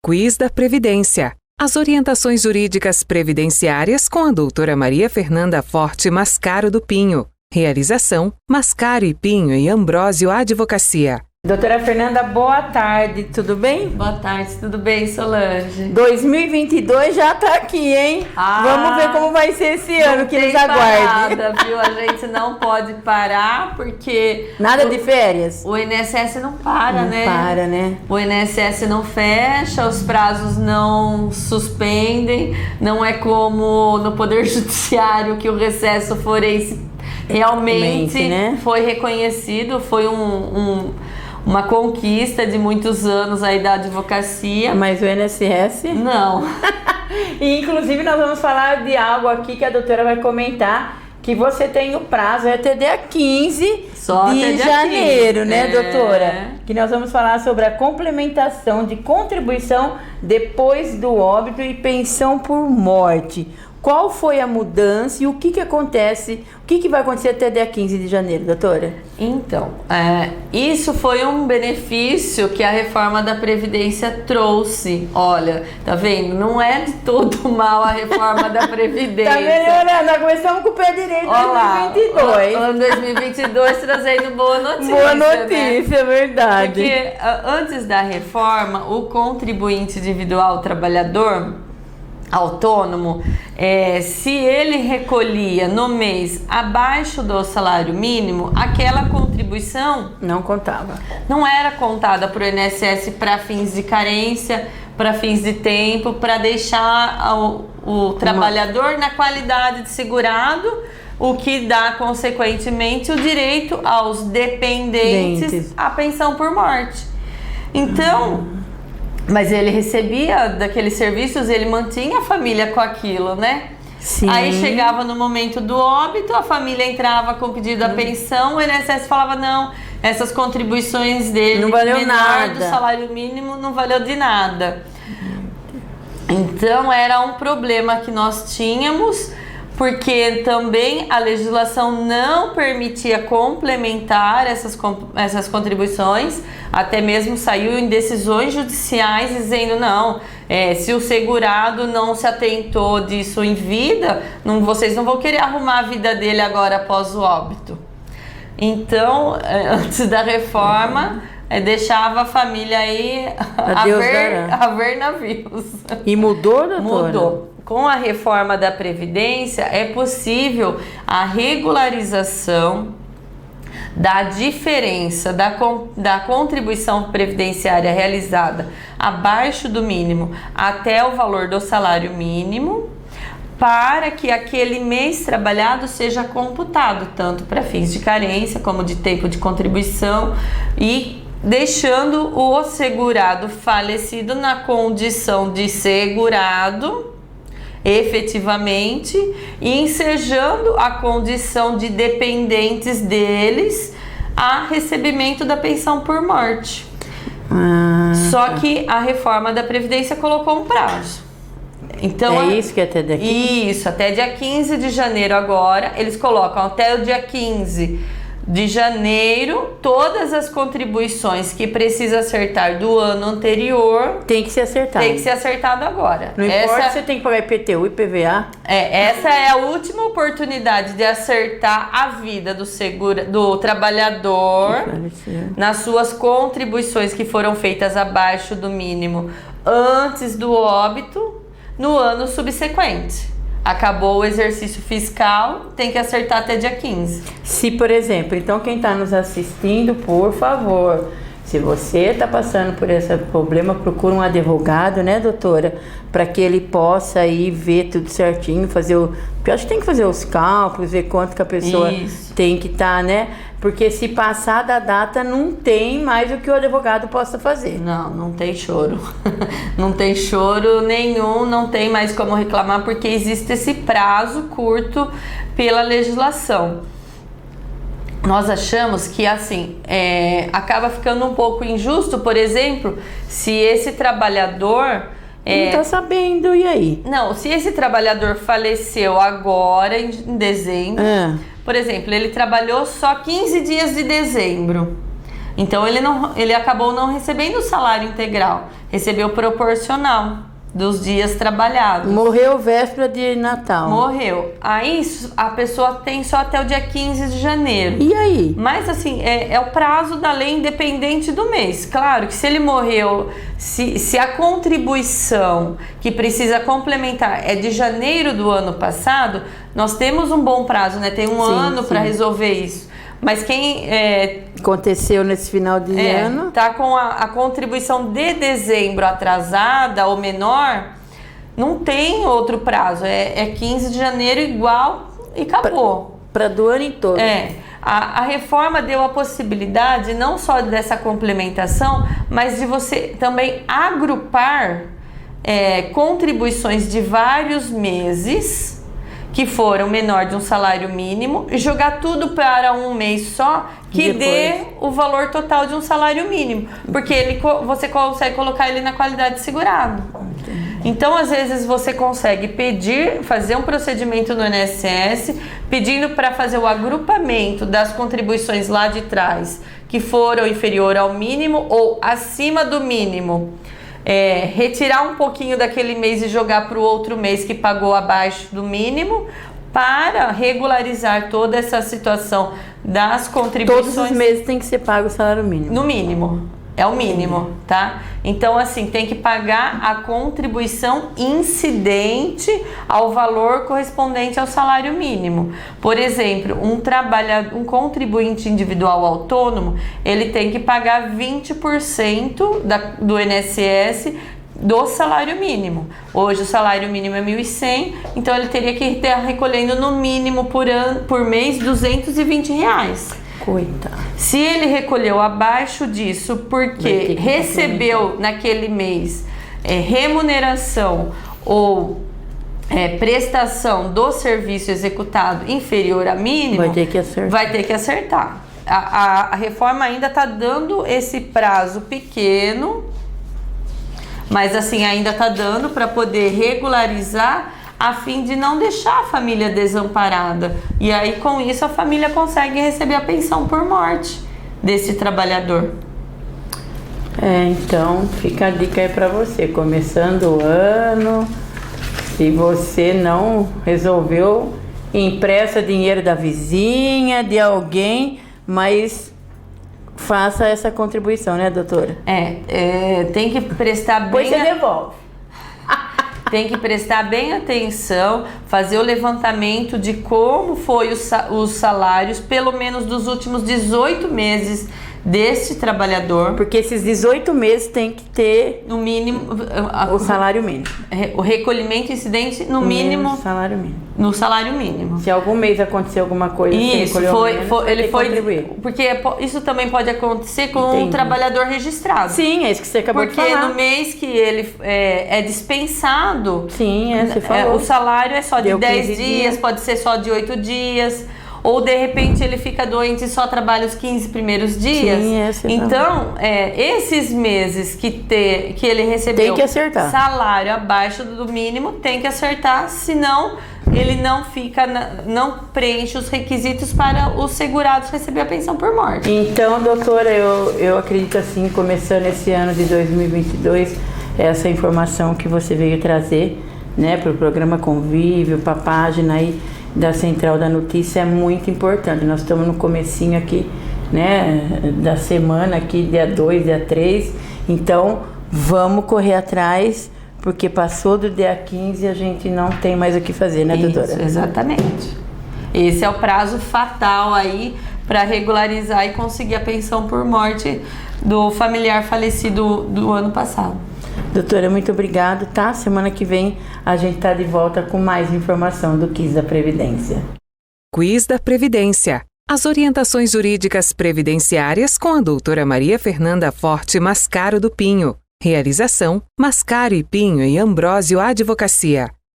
Quiz da Previdência. As orientações jurídicas previdenciárias com a doutora Maria Fernanda Forte Mascaro do Pinho. Realização: Mascaro e Pinho e Ambrósio Advocacia. Doutora Fernanda, boa tarde, tudo bem? Boa tarde, tudo bem, Solange? 2022 já tá aqui, hein? Vamos ver como vai ser esse ano que nos aguarde. Nada, viu? A gente não pode parar porque... Nada de férias? O INSS não para, né? Não para, né? O INSS não fecha, os prazos não suspendem, não é como no Poder Judiciário que o recesso forense realmente né? Foi reconhecido, foi uma conquista de muitos anos aí da advocacia. Mas o INSS? Não. E inclusive nós vamos falar de algo aqui que a doutora vai comentar, que você tem o prazo até dia 15 Só de até dia janeiro, 15. né, doutora? Que nós vamos falar sobre a complementação de contribuição depois do óbito e pensão por morte. Qual foi a mudança e o que acontece, o que vai acontecer até dia 15 de janeiro, doutora? Então, isso foi um benefício que a reforma da Previdência trouxe. Olha, tá vendo? Não é de todo mal a reforma da Previdência. Tá melhorando, nós começamos com o pé direito em 2022. Ano 2022 trazendo boa notícia. Boa notícia, né? Verdade. Porque antes da reforma, o contribuinte individual trabalhador autônomo, se ele recolhia no mês abaixo do salário mínimo, aquela contribuição não contava. Não era contada para o INSS para fins de carência, para fins de tempo, para deixar o trabalhador na qualidade de segurado, o que dá consequentemente o direito aos dependentes à pensão por morte. Então, mas ele recebia daqueles serviços, ele mantinha a família com aquilo, né? Sim. Aí chegava no momento do óbito, a família entrava com o pedido da pensão, o INSS falava, não, essas contribuições dele não valeu menor nada do salário mínimo não valeu de nada. Então era um problema que nós tínhamos, porque também a legislação não permitia complementar essas contribuições, até mesmo saiu em decisões judiciais dizendo não, se o segurado não se atentou disso em vida, vocês não vão querer arrumar a vida dele agora após o óbito. Então, antes da reforma, deixava a família aí a ver navios. E mudou, doutora? Mudou. Com a reforma da Previdência, é possível a regularização da diferença da contribuição previdenciária realizada abaixo do mínimo até o valor do salário mínimo, para que aquele mês trabalhado seja computado, tanto para fins de carência como de tempo de contribuição, e deixando o segurado falecido na condição de segurado efetivamente e ensejando a condição de dependentes deles a recebimento da pensão por morte. Só que a reforma da Previdência colocou um prazo. Então, isso que é até dia 15? Isso, até dia 15 de janeiro agora, eles colocam até o dia 15 de janeiro, todas as contribuições que precisa acertar do ano anterior tem que ser acertado. Tem que ser acertado agora. Não importa se você tem que pagar IPTU e PVA. Essa é a última oportunidade de acertar a vida do trabalhador nas suas contribuições que foram feitas abaixo do mínimo antes do óbito no ano subsequente. Acabou o exercício fiscal, tem que acertar até dia 15. Se, por exemplo, então quem está nos assistindo, por favor, se você está passando por esse problema, procura um advogado, né, doutora? Para que ele possa aí ver tudo certinho, porque eu acho que tem que fazer os cálculos, ver quanto que a pessoa tem que estar, né? Porque se passar da data, não tem mais o que o advogado possa fazer. Não tem choro. Não tem choro nenhum, não tem mais como reclamar, porque existe esse prazo curto pela legislação. Nós achamos que, assim, acaba ficando um pouco injusto, por exemplo, se esse trabalhador... não tá sabendo, e aí? Não, se esse trabalhador faleceu agora, em dezembro... Por exemplo, ele trabalhou só 15 dias de dezembro. Então ele acabou não recebendo o salário integral, recebeu proporcional dos dias trabalhados. Morreu véspera de Natal. Morreu. Aí a pessoa tem só até o dia 15 de janeiro. E aí? Mas assim, é o prazo da lei independente do mês. Claro que se ele morreu, se a contribuição que precisa complementar é de janeiro do ano passado, nós temos um bom prazo, né? Tem um ano para resolver isso. Mas quem aconteceu nesse final de ano tá com a contribuição de dezembro atrasada ou menor, não tem outro prazo, é 15 de janeiro igual e acabou. Para do ano em todo. A reforma deu a possibilidade não só dessa complementação, mas de você também agrupar contribuições de vários meses que foram menor de um salário mínimo e jogar tudo para um mês só que dê o valor total de um salário mínimo, porque você consegue colocar ele na qualidade de segurado. Então, às vezes, você consegue fazer um procedimento no INSS pedindo para fazer o agrupamento das contribuições lá de trás que foram inferior ao mínimo ou acima do mínimo. Retirar um pouquinho daquele mês e jogar para o outro mês que pagou abaixo do mínimo para regularizar toda essa situação das contribuições. Todos os meses tem que ser pago o salário mínimo. No mínimo. É o mínimo, tá? Então, assim, tem que pagar a contribuição incidente ao valor correspondente ao salário mínimo. Por exemplo, um contribuinte individual autônomo, ele tem que pagar 20% do INSS do salário mínimo. Hoje o salário mínimo é 1.100, então ele teria que estar recolhendo no mínimo por mês R$220. Coitado. Se ele recolheu abaixo disso porque recebeu naquele mês remuneração ou prestação do serviço executado inferior a mínimo, vai ter que acertar. A reforma ainda está dando esse prazo pequeno, mas assim ainda está dando para poder regularizar a fim de não deixar a família desamparada. E aí, com isso, a família consegue receber a pensão por morte desse trabalhador. Então, fica a dica aí para você. Começando o ano, se você não resolveu, empresta dinheiro da vizinha, de alguém, mas faça essa contribuição, né, doutora? Tem que prestar bem... Depois você devolve. Tem que prestar bem atenção, fazer o levantamento de como foi os salários, pelo menos dos últimos 18 meses deste trabalhador. Porque esses 18 meses tem que ter no mínimo o salário mínimo. O recolhimento incidente no mínimo salário mínimo. No salário mínimo. Se algum mês acontecer alguma coisa, isso ele foi porque isso também pode acontecer com um trabalhador registrado. Sim, é isso que você acabou de falar. Porque no mês que ele é dispensado, você falou. O salário é só de 10 dias, pode ser só de 8 dias. Ou de repente ele fica doente e só trabalha os 15 primeiros dias. Então, esses meses que ele recebeu tem que acertar. Salário abaixo do mínimo, tem que acertar, senão ele não preenche os requisitos para os segurados receber a pensão por morte. Então, doutora, eu acredito assim, começando esse ano de 2022, essa informação que você veio trazer, né, para o programa Convívio, para a página aí da Central da Notícia é muito importante. Nós estamos no comecinho aqui, né, da semana aqui, dia 2, dia 3. Então, vamos correr atrás, porque passou do dia 15 e a gente não tem mais o que fazer, né, doutora? Isso, exatamente. Esse é o prazo fatal aí para regularizar e conseguir a pensão por morte do familiar falecido do ano passado. Doutora, muito obrigado, tá? Semana que vem a gente tá de volta com mais informação do Quiz da Previdência. Quiz da Previdência. As orientações jurídicas previdenciárias com a doutora Maria Fernanda Forte Mascaro do Pinho. Realização: Mascaro e Pinho e Ambrósio Advocacia.